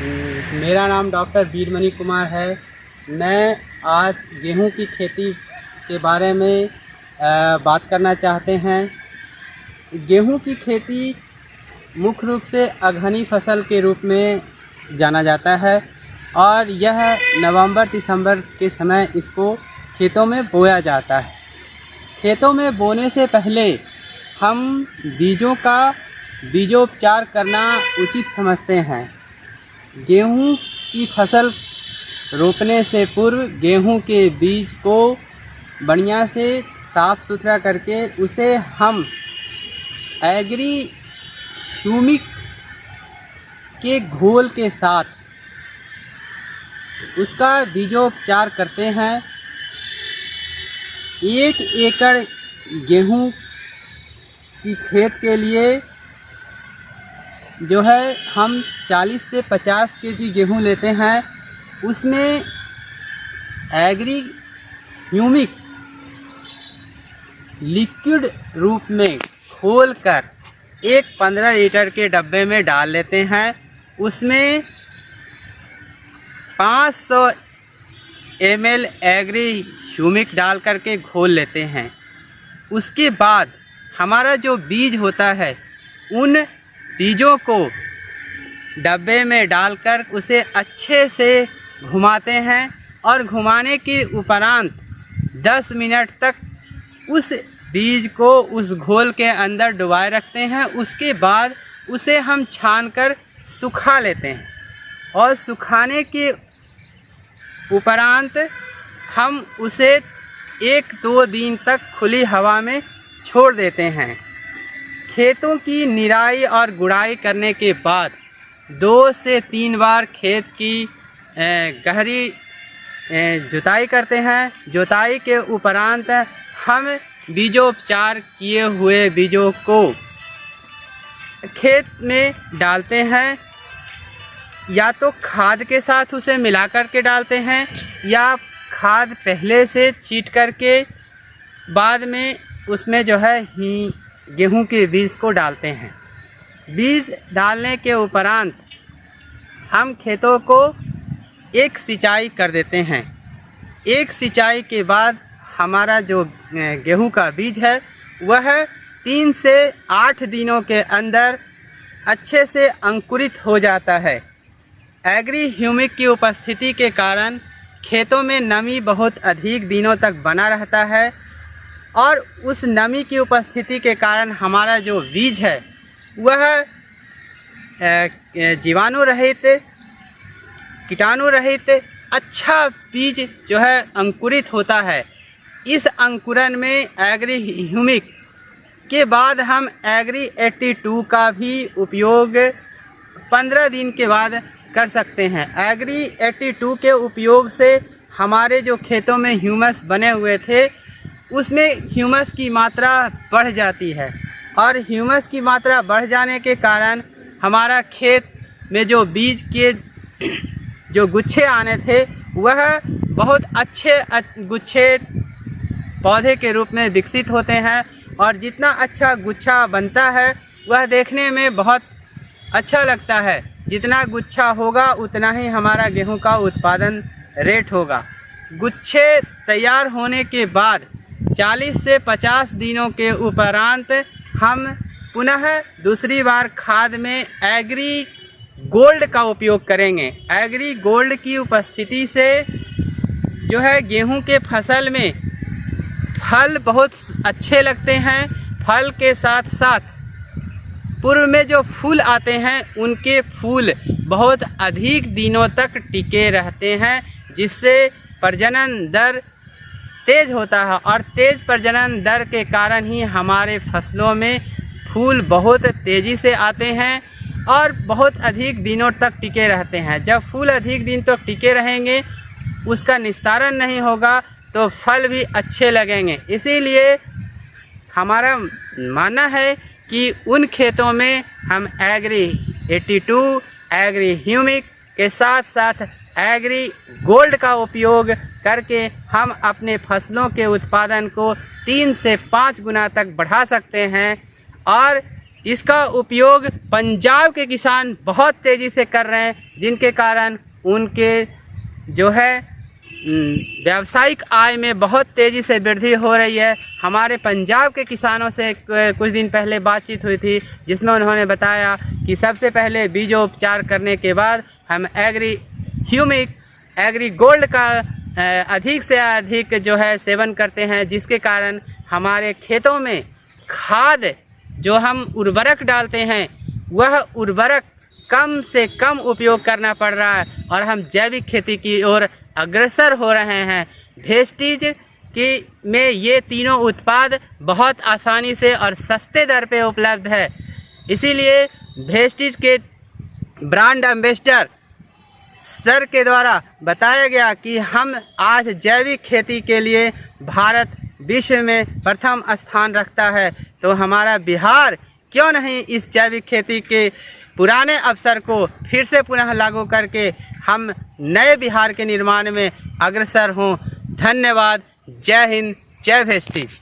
मेरा नाम डॉक्टर वीरमणि कुमार है। मैं आज गेहूं की खेती के बारे में बात करना चाहते हैं। गेहूं की खेती मुख्य रूप से अगहनी फसल के रूप में जाना जाता है और यह नवंबर दिसंबर के समय इसको खेतों में बोया जाता है। खेतों में बोने से पहले हम बीजों का बीजोपचार करना उचित समझते हैं। गेहूं की फसल रोपने से पूर्व गेहूं के बीज को बढ़िया से साफ़ सुथरा करके उसे हम एग्री ह्यूमिक के घोल के साथ उसका बीजोपचार करते हैं। 1 एकड़ गेहूं की खेत के लिए जो है हम 40 से 50 केजी गेहूं लेते हैं। उसमें एग्री ह्यूमिक लिक्विड रूप में घोलकर एक 15 लीटर के डब्बे में डाल लेते हैं। उसमें 500 ml एग्री ह्यूमिक डाल करके घोल लेते हैं। उसके बाद हमारा जो बीज होता है उन बीजों को डब्बे में डालकर उसे अच्छे से घुमाते हैं और घुमाने के उपरांत 10 मिनट तक उस बीज को उस घोल के अंदर डुबाए रखते हैं। उसके बाद उसे हम छानकर सुखा लेते हैं और सुखाने के उपरांत हम उसे 1-2 दिन तक खुली हवा में छोड़ देते हैं। खेतों की निराई और गुड़ाई करने के बाद 2 से 3 बार खेत की गहरी जुताई करते हैं। जुताई के उपरांत हम बीजोपचार किए हुए बीजों को खेत में डालते हैं। या तो खाद के साथ उसे मिलाकर के डालते हैं या खाद पहले से छींट करके बाद में उसमें जो है गेहूं के बीज को डालते हैं। बीज डालने के उपरांत हम खेतों को एक सिंचाई कर देते हैं। एक सिंचाई के बाद हमारा जो गेहूं का बीज है वह 3 से 8 दिनों के अंदर अच्छे से अंकुरित हो जाता है। एग्री ह्यूमिक की उपस्थिति के कारण खेतों में नमी बहुत अधिक दिनों तक बना रहता है और उस नमी की उपस्थिति के कारण हमारा जो बीज है वह जीवाणु रहित कीटाणु रहित अच्छा बीज जो है अंकुरित होता है। इस अंकुरन में एग्री ह्यूमिक के बाद हम एग्री 82 का भी उपयोग 15 दिन के बाद कर सकते हैं। एग्री 82 के उपयोग से हमारे जो खेतों में ह्यूमस बने हुए थे उसमें ह्यूमस की मात्रा बढ़ जाती है और ह्यूमस की मात्रा बढ़ जाने के कारण हमारा खेत में जो बीज के जो गुच्छे आने थे वह बहुत अच्छे गुच्छे पौधे के रूप में विकसित होते हैं और जितना अच्छा गुच्छा बनता है वह देखने में बहुत अच्छा लगता है। जितना गुच्छा होगा उतना ही हमारा गेहूं का उत्पादन रेट होगा। गुच्छे तैयार होने के बाद 40 से 50 दिनों के उपरांत हम पुनः दूसरी बार खाद में एग्री गोल्ड का उपयोग करेंगे। एग्री गोल्ड की उपस्थिति से जो है गेहूं के फसल में फल बहुत अच्छे लगते हैं। फल के साथ साथ पूर्व में जो फूल आते हैं उनके फूल बहुत अधिक दिनों तक टिके रहते हैं, जिससे प्रजनन दर तेज़ होता है और तेज़ प्रजनन दर के कारण ही हमारे फसलों में फूल बहुत तेज़ी से आते हैं और बहुत अधिक दिनों तक टिके रहते हैं। जब फूल अधिक दिन तक टिके रहेंगे उसका निस्तारण नहीं होगा तो फल भी अच्छे लगेंगे। इसीलिए हमारा मानना है कि उन खेतों में हम एग्री 82, एग्री ह्यूमिक के साथ साथ एग्री गोल्ड का उपयोग करके हम अपने फसलों के उत्पादन को 3 से 5 गुना तक बढ़ा सकते हैं और इसका उपयोग पंजाब के किसान बहुत तेज़ी से कर रहे हैं, जिनके कारण उनके जो है व्यावसायिक आय में बहुत तेज़ी से वृद्धि हो रही है। हमारे पंजाब के किसानों से कुछ दिन पहले बातचीत हुई थी, जिसमें उन्होंने बताया कि सबसे पहले बीजोपचार करने के बाद हम एग्री ह्यूमिक एग्री गोल्ड का अधिक से अधिक जो है सेवन करते हैं, जिसके कारण हमारे खेतों में खाद जो हम उर्वरक डालते हैं वह उर्वरक कम से कम उपयोग करना पड़ रहा है और हम जैविक खेती की ओर अग्रसर हो रहे हैं। वेस्टीज की में ये तीनों उत्पाद बहुत आसानी से और सस्ते दर पे उपलब्ध है। इसीलिए वेस्टीज के ब्रांड एम्बेसडर सर के द्वारा बताया गया कि हम आज जैविक खेती के लिए भारत विश्व में प्रथम स्थान रखता है, तो हमारा बिहार क्यों नहीं इस जैविक खेती के पुराने अवसर को फिर से पुनः लागू करके हम नए बिहार के निर्माण में अग्रसर हों। धन्यवाद। जय हिंद, जय वेस्टीज।